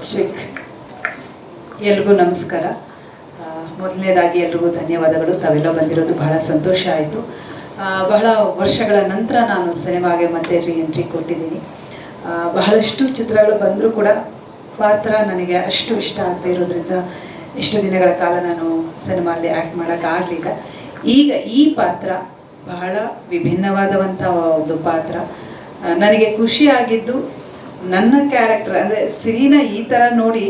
Check. ಎಲ್ರಿಗೂ ನಮಸ್ಕಾರ. ಮೊದಲನೇದಾಗಿ ಎಲ್ರಿಗೂ ಧನ್ಯವಾದಗಳು. ತಾವೆಲ್ಲ ಬಂದಿರೋದು ಬಹಳ ಸಂತೋಷ ಆಯಿತು. ಬಹಳ ವರ್ಷಗಳ ನಂತರ ನಾನು ಸಿನಿಮಾಗೆ ಮತ್ತೆ ರೀಎಂಟ್ರಿ ಕೊಟ್ಟಿದ್ದೀನಿ. ಬಹಳಷ್ಟು ಚಿತ್ರಗಳು ಬಂದರೂ ಕೂಡ ಪಾತ್ರ ನನಗೆ ಅಷ್ಟು ಇಷ್ಟ ಆಗದೆ ಇರೋದ್ರಿಂದ ಇಷ್ಟು ದಿನಗಳ ಕಾಲ ನಾನು ಸಿನಿಮಾಲ್ಲಿ ಆ್ಯಕ್ಟ್ ಮಾಡೋಕ್ಕಾಗಲಿಲ್ಲ. ಈಗ ಈ ಪಾತ್ರ ಬಹಳ ವಿಭಿನ್ನವಾದಂಥ ಒಂದು ಪಾತ್ರ. ನನಗೆ ಖುಷಿಯಾಗಿದ್ದು ನನ್ನ ಕ್ಯಾರೆಕ್ಟರ್ ಅಂದರೆ ಸಿರಿನ ಈ ಥರ ನೋಡಿ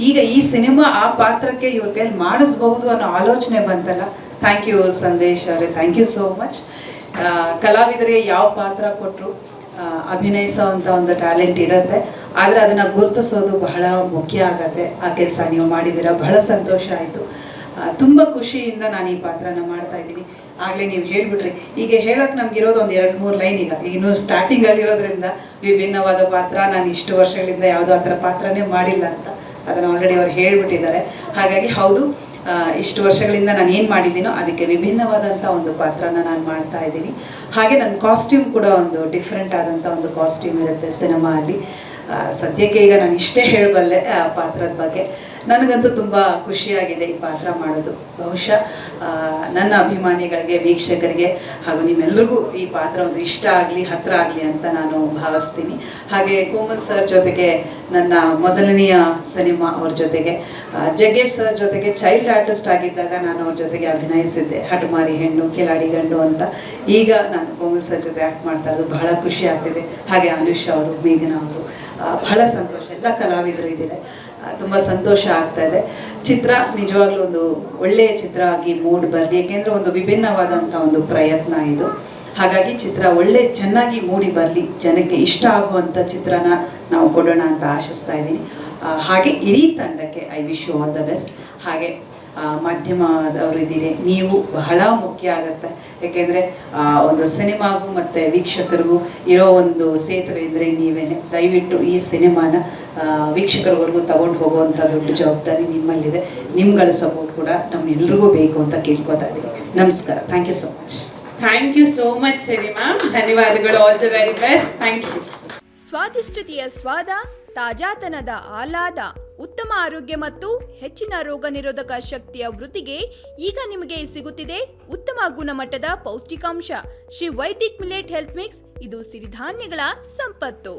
ಈಗ ಈ ಸಿನಿಮಾ ಆ ಪಾತ್ರಕ್ಕೆ ಇವ್ರ ಕೈಲಿ ಮಾಡಿಸ್ಬಹುದು ಅನ್ನೋ ಆಲೋಚನೆ ಬಂತಲ್ಲ. ಥ್ಯಾಂಕ್ ಯು ಸಂದೇಶ್ ಅವರೇ, ಥ್ಯಾಂಕ್ ಯು ಸೋ ಮಚ್. ಕಲಾವಿದರಿಗೆ ಯಾವ ಪಾತ್ರ ಕೊಟ್ಟರು ಅಭಿನಯಿಸೋವಂಥ ಒಂದು ಟ್ಯಾಲೆಂಟ್ ಇರುತ್ತೆ, ಆದರೆ ಅದನ್ನು ಗುರುತಿಸೋದು ಬಹಳ ಮುಖ್ಯ ಆಗತ್ತೆ. ಆ ಕೆಲಸ ನೀವು ಮಾಡಿದ್ದೀರಾ, ಬಹಳ ಸಂತೋಷ ಆಯಿತು. ತುಂಬ ಖುಷಿಯಿಂದ ನಾನು ಈ ಪಾತ್ರನ ಮಾಡ್ತಾ ಇದ್ದೀನಿ. ಆಗಲೇ ನೀವು ಹೇಳಿಬಿಟ್ರಿ. ಈಗ ಹೇಳೋಕೆ ನಮಗಿರೋದು ಒಂದು 2-3 ಲೈನ್. ಈಗ ಇನ್ನೂ ಸ್ಟಾರ್ಟಿಂಗಲ್ಲಿರೋದ್ರಿಂದ ವಿಭಿನ್ನವಾದ ಪಾತ್ರ, ನಾನು ಇಷ್ಟು ವರ್ಷಗಳಿಂದ ಯಾವುದೋ ಆ ಥರ ಪಾತ್ರನೇ ಮಾಡಿಲ್ಲ ಅಂತ ಅದನ್ನು ಆಲ್ರೆಡಿ ಅವ್ರು ಹೇಳಿಬಿಟ್ಟಿದ್ದಾರೆ. ಹಾಗಾಗಿ ಹೌದು, ಇಷ್ಟು ವರ್ಷಗಳಿಂದ ನಾನು ಏನು ಮಾಡಿದ್ದೀನೋ ಅದಕ್ಕೆ ವಿಭಿನ್ನವಾದಂಥ ಒಂದು ಪಾತ್ರನ ನಾನು ಮಾಡ್ತಾ ಇದ್ದೀನಿ. ಹಾಗೆ ನನ್ನ ಕಾಸ್ಟ್ಯೂಮ್ ಕೂಡ ಒಂದು ಡಿಫ್ರೆಂಟ್ ಆದಂಥ ಒಂದು ಕಾಸ್ಟ್ಯೂಮ್ ಇರುತ್ತೆ ಸಿನಿಮಾ ಅಲ್ಲಿ. ಸದ್ಯಕ್ಕೆ ಈಗ ನಾನು ಇಷ್ಟೇ ಹೇಳಬಲ್ಲೆ ಪಾತ್ರದ ಬಗ್ಗೆ. ನನಗಂತೂ ತುಂಬ ಖುಷಿಯಾಗಿದೆ ಈ ಪಾತ್ರ ಮಾಡೋದು. ಬಹುಶಃ ನನ್ನ ಅಭಿಮಾನಿಗಳಿಗೆ, ವೀಕ್ಷಕರಿಗೆ ಹಾಗೂ ನಿಮ್ಮೆಲ್ರಿಗೂ ಈ ಪಾತ್ರ ಒಂದು ಇಷ್ಟ ಆಗಲಿ, ಹತ್ತಿರ ಆಗಲಿ ಅಂತ ನಾನು ಭಾವಿಸ್ತೀನಿ. ಹಾಗೆ ಕೋಮಲ್ ಸರ್ ಜೊತೆಗೆ ನನ್ನ ಮೊದಲನೆಯ ಸಿನಿಮಾ ಅವ್ರ ಜೊತೆಗೆ, ಜಗ್ಗೇಶ್ ಸರ್ ಜೊತೆಗೆ ಚೈಲ್ಡ್ ಆರ್ಟಿಸ್ಟ್ ಆಗಿದ್ದಾಗ ನಾನು ಅವ್ರ ಜೊತೆಗೆ ಅಭಿನಯಿಸಿದ್ದೆ, ಹಠಮಾರಿ ಹೆಣ್ಣು ಕಿಲಾಡಿ ಗಂಡು ಅಂತ. ಈಗ ನಾನು ಕೋಮಲ್ ಸರ್ ಜೊತೆ ಆ್ಯಕ್ಟ್ ಮಾಡ್ತಾ ಇರೋದು ಬಹಳ ಖುಷಿ ಆಗ್ತಿದೆ. ಹಾಗೆ ಅನುಷ್ ಅವರು, ಮೇಘನಾ ಅವರು, ಬಹಳ ಸಂತೋಷ. ಎಲ್ಲ ಕಲಾವಿದರು ಇದ್ದಾರೆ, ತುಂಬ ಸಂತೋಷ ಆಗ್ತಾ ಇದೆ. ಚಿತ್ರ ನಿಜವಾಗ್ಲೂ ಒಂದು ಒಳ್ಳೆಯ ಚಿತ್ರ ಆಗಿ ಮೂಡಿ ಬರಲಿ, ಏಕೆಂದರೆ ಒಂದು ವಿಭಿನ್ನವಾದಂಥ ಒಂದು ಪ್ರಯತ್ನ ಇದು. ಹಾಗಾಗಿ ಚಿತ್ರ ಚೆನ್ನಾಗಿ ಮೂಡಿ ಬರಲಿ, ಜನಕ್ಕೆ ಇಷ್ಟ ಆಗುವಂಥ ಚಿತ್ರನ ನಾವು ಕೊಡೋಣ ಅಂತ ಆಶಿಸ್ತಾ ಇದ್ದೀನಿ. ಹಾಗೆ ಇಡೀ ತಂಡಕ್ಕೆ I wish you all the best. ಹಾಗೆ ಮಾಧ್ಯಮದವರು ಇದ್ದೀರಿ, ನೀವು ಬಹಳ ಮುಖ್ಯ ಆಗುತ್ತೆ. ಏಕೆಂದರೆ ಒಂದು ಸಿನಿಮಾಗೂ ಮತ್ತು ವೀಕ್ಷಕರಿಗೂ ಇರೋ ಒಂದು ಸೇತುವೆ ಅಂದರೆ ನೀವೇನೆ. ದಯವಿಟ್ಟು ಈ ಸಿನಿಮಾನ ವೀಕ್ಷಕರವರೆಗೂ ತಗೊಂಡು ಹೋಗುವಂಥ ದೊಡ್ಡ ಜವಾಬ್ದಾರಿ ನಿಮ್ಮಲ್ಲಿದೆ. ನಿಮ್ಗಳ ಸಪೋರ್ಟ್ ಕೂಡ ನಮ್ಮೆಲ್ರಿಗೂ ಬೇಕು ಅಂತ ಕೇಳ್ಕೊತಾ ಇದ್ದೀನಿ. ನಮಸ್ಕಾರ. Thank you so much. Thank you so much cinema. ಧನ್ಯವಾದಗಳು. All the very best. Thank you. ಸ್ವಾದಿಷ್ಟತೆಯ ಸ್ವಾದ, ತಾಜಾತನದ ಆಹ್ಲಾದ, ಉತ್ತಮ ಆರೋಗ್ಯ ಮತ್ತು ಹೆಚ್ಚಿನ ರೋಗ ನಿರೋಧಕ ಶಕ್ತಿಯ ವೃದ್ಧಿಗೆ ಈಗ ನಿಮಗೆ ಸಿಗುತ್ತಿದೆ ಉತ್ತಮ ಗುಣಮಟ್ಟದ ಪೌಷ್ಟಿಕಾಂಶ Shri Vaidik millet health mix. ಇದು ಸಿರಿಧಾನ್ಯಗಳ ಸಂಪತ್ತು.